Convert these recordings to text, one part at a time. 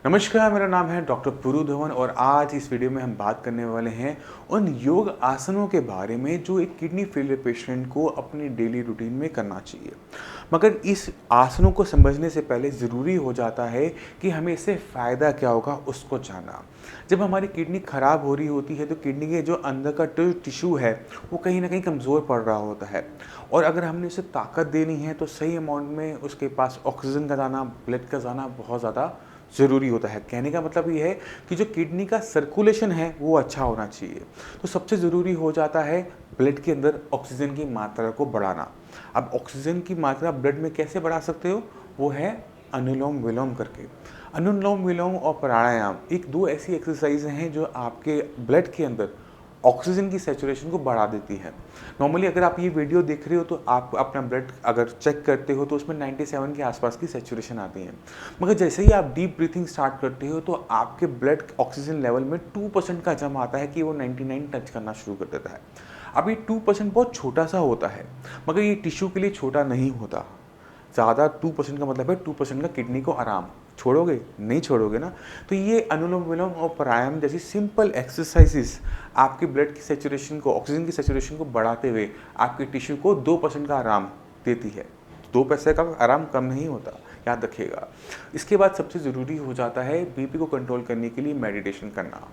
नमस्कार, मेरा नाम है डॉक्टर पुरु धवन और आज इस वीडियो में हम बात करने वाले हैं उन योग आसनों के बारे में जो एक किडनी फेलियर पेशेंट को अपनी डेली रूटीन में करना चाहिए। मगर इस आसनों को समझने से पहले ज़रूरी हो जाता है कि हमें इससे फ़ायदा क्या होगा उसको जानना। जब हमारी किडनी ख़राब हो रही होती है तो किडनी के जो अंदर का टिश्यू है वो कहीं ना कहीं कमज़ोर पड़ रहा होता है और अगर हमने उसे ताकत देनी है तो सही अमाउंट में उसके पास ऑक्सीजन का जाना, ब्लड का जाना बहुत ज़्यादा ज़रूरी होता है। कहने का मतलब ये है कि जो किडनी का सर्कुलेशन है वो अच्छा होना चाहिए। तो सबसे ज़रूरी हो जाता है ब्लड के अंदर ऑक्सीजन की मात्रा को बढ़ाना। अब ऑक्सीजन की मात्रा ब्लड में कैसे बढ़ा सकते हो? वो है अनुलोम विलोम करके। अनुलोम विलोम और प्राणायाम एक दो ऐसी एक्सरसाइज हैं जो आपके ब्लड के अंदर ऑक्सीजन की सैचुरेशन को बढ़ा देती है। नॉर्मली अगर आप ये वीडियो देख रहे हो तो आप अपना ब्लड अगर चेक करते हो तो उसमें 97 के आसपास की सैचुरेशन आती है। मगर जैसे ही आप डीप ब्रीथिंग स्टार्ट करते हो तो आपके ब्लड ऑक्सीजन लेवल में 2% का जम आता है कि वो 99 टच करना शुरू कर देता है। अब ये 2% बहुत छोटा सा होता है मगर ये टिश्यू के लिए छोटा नहीं होता। ज़्यादा 2% का मतलब है 2% का किडनी को आराम। छोड़ोगे? नहीं छोड़ोगे ना। तो ये अनुलोम विलोम और प्राणायाम जैसी सिंपल एक्सरसाइजेस आपके ब्लड की सैचुरेशन को, ऑक्सीजन की सैचुरेशन को बढ़ाते हुए आपके टिश्यू को 2% का आराम देती है। 2% का आराम कम नहीं होता, याद रखिएगा। इसके बाद सबसे ज़रूरी हो जाता है बीपी को कंट्रोल करने के लिए मेडिटेशन करना।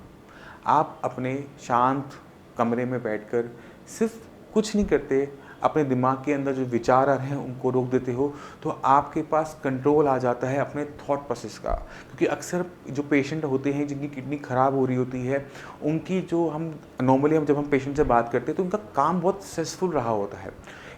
आप अपने शांत कमरे में बैठकर सिर्फ कुछ नहीं करते, अपने दिमाग के अंदर जो विचार आ रहे हैं उनको रोक देते हो तो आपके पास कंट्रोल आ जाता है अपने थॉट प्रोसेस का। क्योंकि अक्सर जो पेशेंट होते हैं जिनकी किडनी ख़राब हो रही होती है उनकी जो हम नॉर्मली जब हम पेशेंट से बात करते हैं तो उनका काम बहुत स्ट्रेसफुल रहा होता है।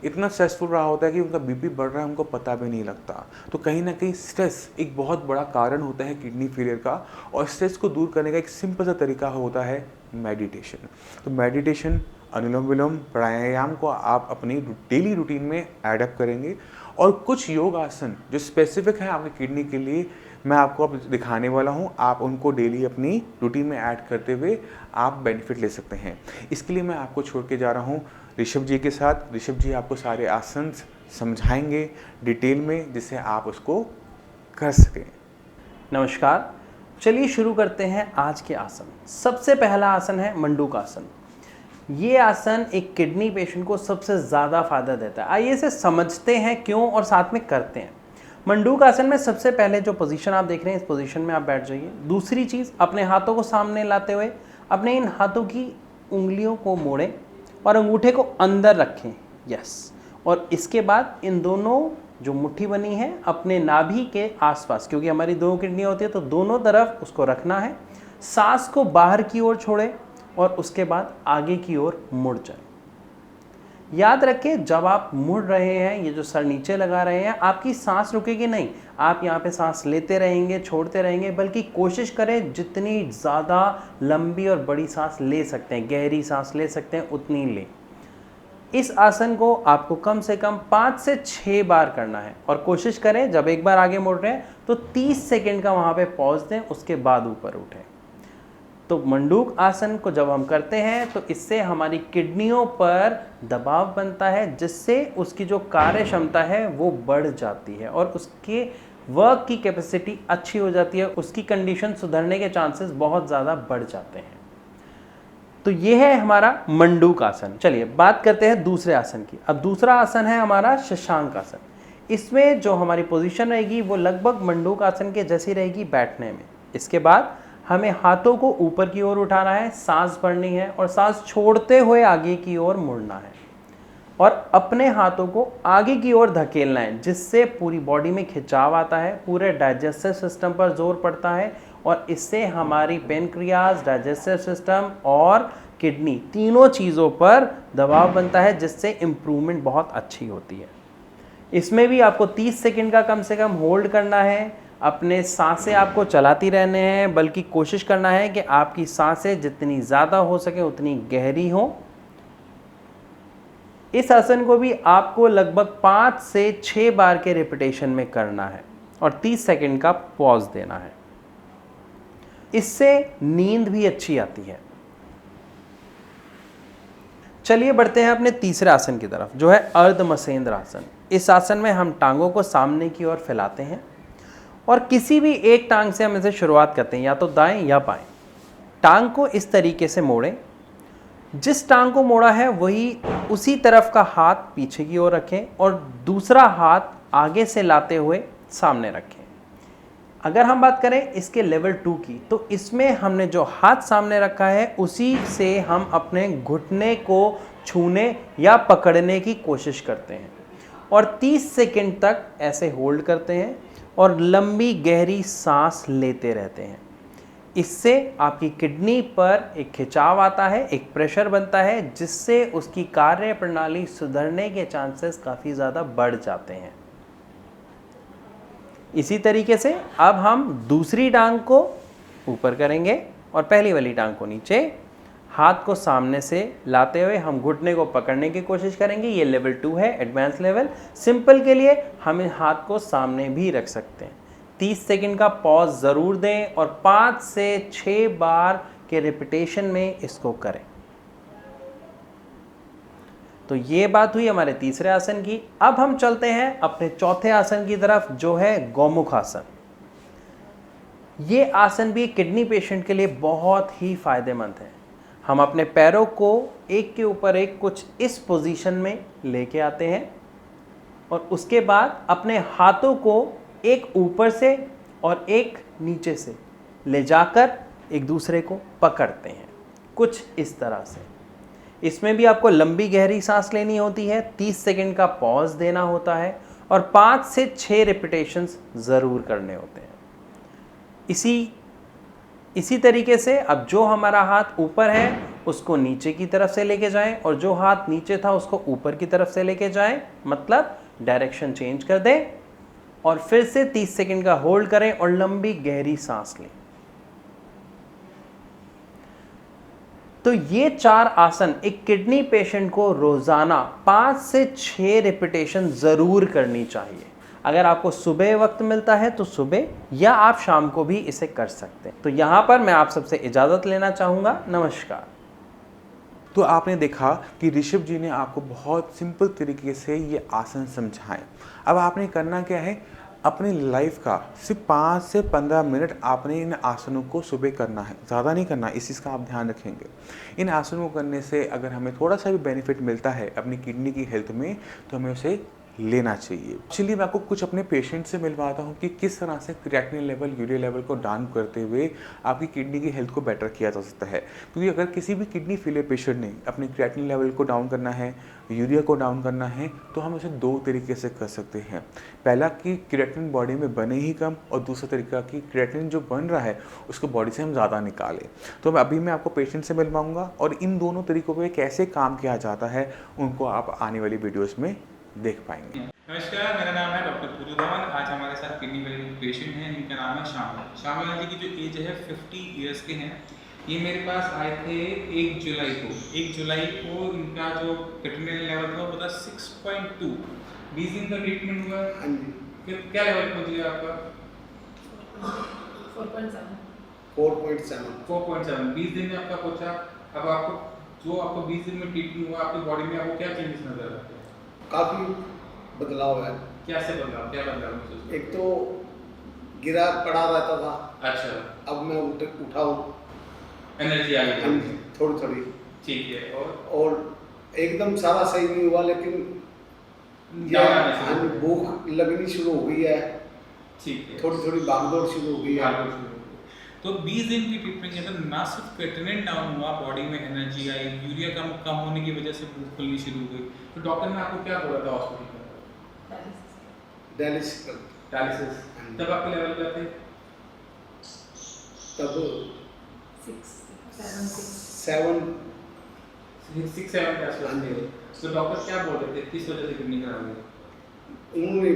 इतना स्ट्रेसफुल रहा होता है कि उनका बीपी बढ़ रहा है उनको पता भी नहीं लगता। तो कहीं ना कहीं स्ट्रेस एक बहुत बड़ा कारण होता है किडनी फेलियर का और स्ट्रेस को दूर करने का एक सिंपल सा तरीका होता है मेडिटेशन। तो मेडिटेशन, अनुलोम विलोम, प्राणायाम को आप अपनी डेली रूटीन में एडअप करेंगे और कुछ योग आसन जो स्पेसिफिक है आपकी किडनी के लिए मैं आपको अब दिखाने वाला हूं। आप उनको डेली अपनी रूटीन में ऐड करते हुए आप बेनिफिट ले सकते हैं। इसके लिए मैं आपको छोड़ के जा रहा हूं ऋषभ जी के साथ। ऋषभ जी आपको सारे आसन समझाएंगे डिटेल में जिससे आप उसको कर सकें। नमस्कार, चलिए शुरू करते हैं आज के आसन। सबसे पहला आसन है मंडूक आसन। ये आसन एक किडनी पेशेंट को सबसे ज़्यादा फायदा देता है। आइए इसे समझते हैं क्यों और साथ में करते हैं। मंडूक आसन में सबसे पहले जो पोजीशन आप देख रहे हैं इस पोजीशन में आप बैठ जाइए। दूसरी चीज़, अपने हाथों को सामने लाते हुए अपने इन हाथों की उंगलियों को मोड़ें और अंगूठे को अंदर रखें। यस। और इसके बाद इन दोनों जो मुट्ठी बनी है अपने नाभि के आसपास, क्योंकि हमारी दो किडनियाँ होती है तो दोनों तरफ उसको रखना है। सांस को बाहर की ओर छोड़ें और उसके बाद आगे की ओर मुड़ जाए। याद रखें, जब आप मुड़ रहे हैं, ये जो सर नीचे लगा रहे हैं, आपकी सांस रुकेगी नहीं। आप यहाँ पे सांस लेते रहेंगे, छोड़ते रहेंगे, बल्कि कोशिश करें जितनी ज़्यादा लंबी और बड़ी सांस ले सकते हैं, गहरी सांस ले सकते हैं, उतनी लें। इस आसन को आपको कम से कम 5 से 6 बार करना है और कोशिश करें जब एक बार आगे मुड़ रहे हैं तो 30 सेकेंड का वहाँ पे पॉज दें, उसके बाद ऊपर उठें। तो मंडूक आसन को जब हम करते हैं तो इससे हमारी किडनियों पर दबाव बनता है जिससे उसकी जो कार्य क्षमता है वो बढ़ जाती है और उसके वर्क की कैपेसिटी अच्छी हो जाती है, उसकी कंडीशन सुधरने के चांसेस बहुत ज़्यादा बढ़ जाते हैं। तो ये है हमारा मंडूक आसन। चलिए बात करते हैं दूसरे आसन की। अब दूसरा आसन है हमारा शशांक आसन। इसमें जो हमारी पोजीशन रहेगी वो लगभग मंडूक आसन के जैसी रहेगी बैठने में। इसके बाद हमें हाथों को ऊपर की ओर उठाना है, सांस भरनी है और सांस छोड़ते हुए आगे की ओर मुड़ना है और अपने हाथों को आगे की ओर धकेलना है जिससे पूरी बॉडी में खिंचाव आता है, पूरे डाइजेस्टिव सिस्टम पर जोर पड़ता है और इससे हमारी पेनक्रियाज, डाइजेस्टिव सिस्टम और किडनी तीनों चीज़ों पर दबाव बनता है जिससे इम्प्रूवमेंट बहुत अच्छी होती है। इसमें भी आपको 30 सेकंड का कम से कम होल्ड करना है। अपने सांसें आपको चलाती रहने हैं, बल्कि कोशिश करना है कि आपकी सांसें जितनी ज़्यादा हो सके उतनी गहरी हो। इस आसन को भी आपको लगभग 5 से 6 बार के रिपीटेशन में करना है और 30 सेकंड का पॉज देना है। इससे नींद भी अच्छी आती है। चलिए बढ़ते हैं अपने तीसरे आसन की तरफ जो है अर्ध मसेंद्र आसन। इस आसन में हम टांगों को सामने की ओर फैलाते हैं और किसी भी एक टांग से हम इसे शुरुआत करते हैं, या तो दाएं या बाएं। टांग को इस तरीके से मोड़ें, जिस टांग को मोड़ा है वही उसी तरफ का हाथ पीछे की ओर रखें और दूसरा हाथ आगे से लाते हुए सामने रखें। अगर हम बात करें इसके लेवल 2 की, तो इसमें हमने जो हाथ सामने रखा है उसी से हम अपने घुटने को छूने या पकड़ने की कोशिश करते हैं और 30 सेकंड तक ऐसे होल्ड करते हैं और लंबी गहरी सांस लेते रहते हैं। इससे आपकी किडनी पर एक खिंचाव आता है, एक प्रेशर बनता है, जिससे उसकी कार्य प्रणाली सुधरने के चांसेस काफ़ी ज़्यादा बढ़ जाते हैं। इसी तरीके से अब हम दूसरी टांग को ऊपर करेंगे और पहली वाली टांग को नीचे, हाथ को सामने से लाते हुए हम घुटने को पकड़ने की कोशिश करेंगे। ये लेवल 2 है, एडवांस लेवल। सिंपल के लिए हम इन हाथ को सामने भी रख सकते हैं। 30 सेकंड का पॉज ज़रूर दें और 5 से 6 बार के रिपीटेशन में इसको करें। तो ये बात हुई हमारे तीसरे आसन की। अब हम चलते हैं अपने चौथे आसन की तरफ, जो है गौमुख आसन। ये आसन भी किडनी पेशेंट के लिए बहुत ही फायदेमंद है। हम अपने पैरों को एक के ऊपर एक कुछ इस पोजीशन में लेके आते हैं और उसके बाद अपने हाथों को एक ऊपर से और एक नीचे से ले जाकर एक दूसरे को पकड़ते हैं, कुछ इस तरह से। इसमें भी आपको लंबी गहरी सांस लेनी होती है, 30 सेकंड का पॉज देना होता है और 5 से 6 रिपीटेशंस ज़रूर करने होते हैं। इसी तरीके से अब जो हमारा हाथ ऊपर है उसको नीचे की तरफ से लेके जाएं और जो हाथ नीचे था उसको ऊपर की तरफ से लेके जाएं, मतलब डायरेक्शन चेंज कर दें और फिर से 30 सेकंड का होल्ड करें और लंबी गहरी सांस लें। तो ये 4 आसन एक किडनी पेशेंट को रोजाना 5 से 6 रिपीटेशन जरूर करनी चाहिए। अगर आपको सुबह वक्त मिलता है तो सुबह, या आप शाम को भी इसे कर सकते हैं। तो यहाँ पर मैं आप सबसे इजाज़त लेना चाहूँगा। नमस्कार। तो आपने देखा कि ऋषभ जी ने आपको बहुत सिंपल तरीके से ये आसन समझाएं। अब आपने करना क्या है, अपनी लाइफ का सिर्फ 5 से 15 मिनट आपने इन आसनों को सुबह करना है, ज़्यादा नहीं करना। इस चीज़ का आप ध्यान रखेंगे। इन आसनों को करने से अगर हमें थोड़ा सा भी बेनिफिट मिलता है अपनी किडनी की हेल्थ में, तो हमें उसे लेना चाहिए। चलिए मैं आपको कुछ अपने पेशेंट से मिलवाता हूँ कि किस तरह से क्रिएटिनिन लेवल, यूरिया लेवल को डाउन करते हुए आपकी किडनी की हेल्थ को बेटर किया जा सकता है। क्योंकि अगर किसी भी किडनी फेलियर पेशेंट ने अपने क्रिएटिनिन लेवल को डाउन करना है, यूरिया को डाउन करना है, तो हम उसे 2 तरीके से कर सकते हैं। पहला कि क्रिएटिनिन बॉडी में बने ही कम, और दूसरा तरीका कि क्रिएटिनिन जो बन रहा है उसको बॉडी से हम ज़्यादा निकालें। तो अभी मैं आपको पेशेंट से मिलवाऊंगा और इन दोनों तरीकों पर कैसे काम किया जाता है उनको आप आने वाली वीडियोज़ में देख पाएंगे। नमस्कार, मेरा नाम है डॉक्टर पुरू धवन। आज हमारे साथ किडनी पेशेंट हैं, इनका नाम है श्यामलाल जी की जो एज है 50 ईयर्स के हैं। ये मेरे पास आए थे 1 जुलाई को इनका जो क्रिएटिनिन लेवल था वो था 6.2। 20 दिन का ट्रीटमेंट हुआ। हाँ जी। फिर क्या लेवल पहुंच गया आपका? 4.7। 20 दिन में आपका पहुंचा। अब आपको 20 दिन में ट्रीटमेंट हुआ, आपकी बॉडी में आपको क्या चेंजेस नजर आते हैं? काफ़ी बदलाव है। क्या बदलाव महसूस? एक तो गिरा पड़ा रहता था। अच्छा। अब मैं उठा हूँ, एनर्जी आ गई थोड़ी। ठीक है। और एकदम सारा सही नहीं हुआ, लेकिन भूख लगनी शुरू हो गई है। ठीक है। थोड़ी भागदौड़ शुरू हो गई है। तो 20 दिन की ट्रीटमेंट के अंदर ना सिर्फ क्रिएटिनिन डाउन हुआ, बॉडी में एनर्जी आई, यूरिया कम होने की वजह से भूख खुलनी शुरू हो गई। तो डॉक्टर ने आपको क्या बोला था हॉस्पिटल में? डायलिसिस। तब आपके लेवल क्या थे? तब 6-7 के आसपास थे। तो डॉक्टर क्या बोल रहे थे, किस वजह से किडनी खराब हुई? उन्होंने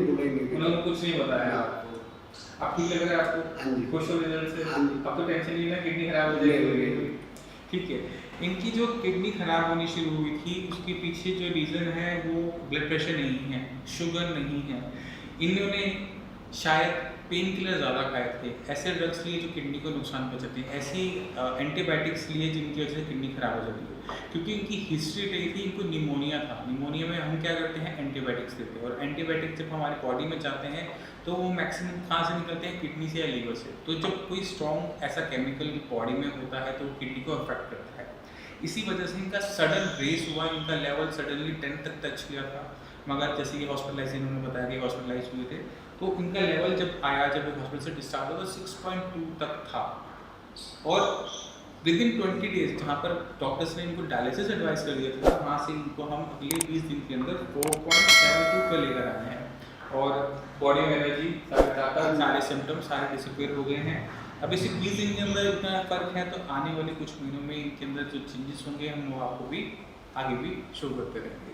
कुछ नहीं बताया आपको। आप ठीक लग रहा है आपको? हाँ जी। खुश हो रिजल्ट से? हाँ जी। अब तो टेंशन नहीं ना किडनी खराब हो जाएगी। ठीक है। इनकी जो किडनी खराब होनी शुरू हुई थी उसके पीछे जो रीज़न है वो ब्लड प्रेशर नहीं है, शुगर नहीं है। इन्होंने शायद पेन किलर ज़्यादा खाए थे, ऐसे ड्रग्स लिए जो किडनी को नुकसान पहुँचाते हैं, ऐसी एंटीबायोटिक्स लिए जिनकी वजह से किडनी खराब हो जाती है। क्योंकि इनकी हिस्ट्री रही थी, इनको निमोनिया था। निमोनिया में हम क्या करते हैं, एंटीबायोटिक्स देते हैं, और एंटीबायोटिक्स जब हमारे बॉडी में जाते हैं तो वो मैक्सिमम कहाँ से निकलते हैं, किडनी से या लीवर से। तो जब कोई स्ट्रॉन्ग ऐसा केमिकल बॉडी में होता है तो वो किडनी को अफेक्ट करता है। इसी वजह से इनका सडन रेस हुआ, इनका लेवल सडनली 10 तक टच किया था। मगर जैसे कि हॉस्पिटलाइज, इन्होंने बताया कि हॉस्पिटलाइज हुए थे, तो इनका लेवल जब आया, जब हॉस्पिटल से डिस्चार्ज हुआ तो 6.2 तक था। और विद इन 20 डेज जहाँ पर डॉक्टर्स ने इनको डायलिसिस एडवाइस कर दिया था, वहाँ से इनको हम अगले 20 दिन के अंदर 4.72 पर लेकर आए हैं। और बॉडी में एनर्जी, सारी ताकत, सारे सिम्टम्स सारे डिसअपीयर हो गए हैं। अब इसी 20 दिन के अंदर इतना फ़र्क है, तो आने वाले कुछ महीनों में इनके अंदर जो चेंजेस होंगे हम वो आपको भी आगे भी शो करते रहेंगे।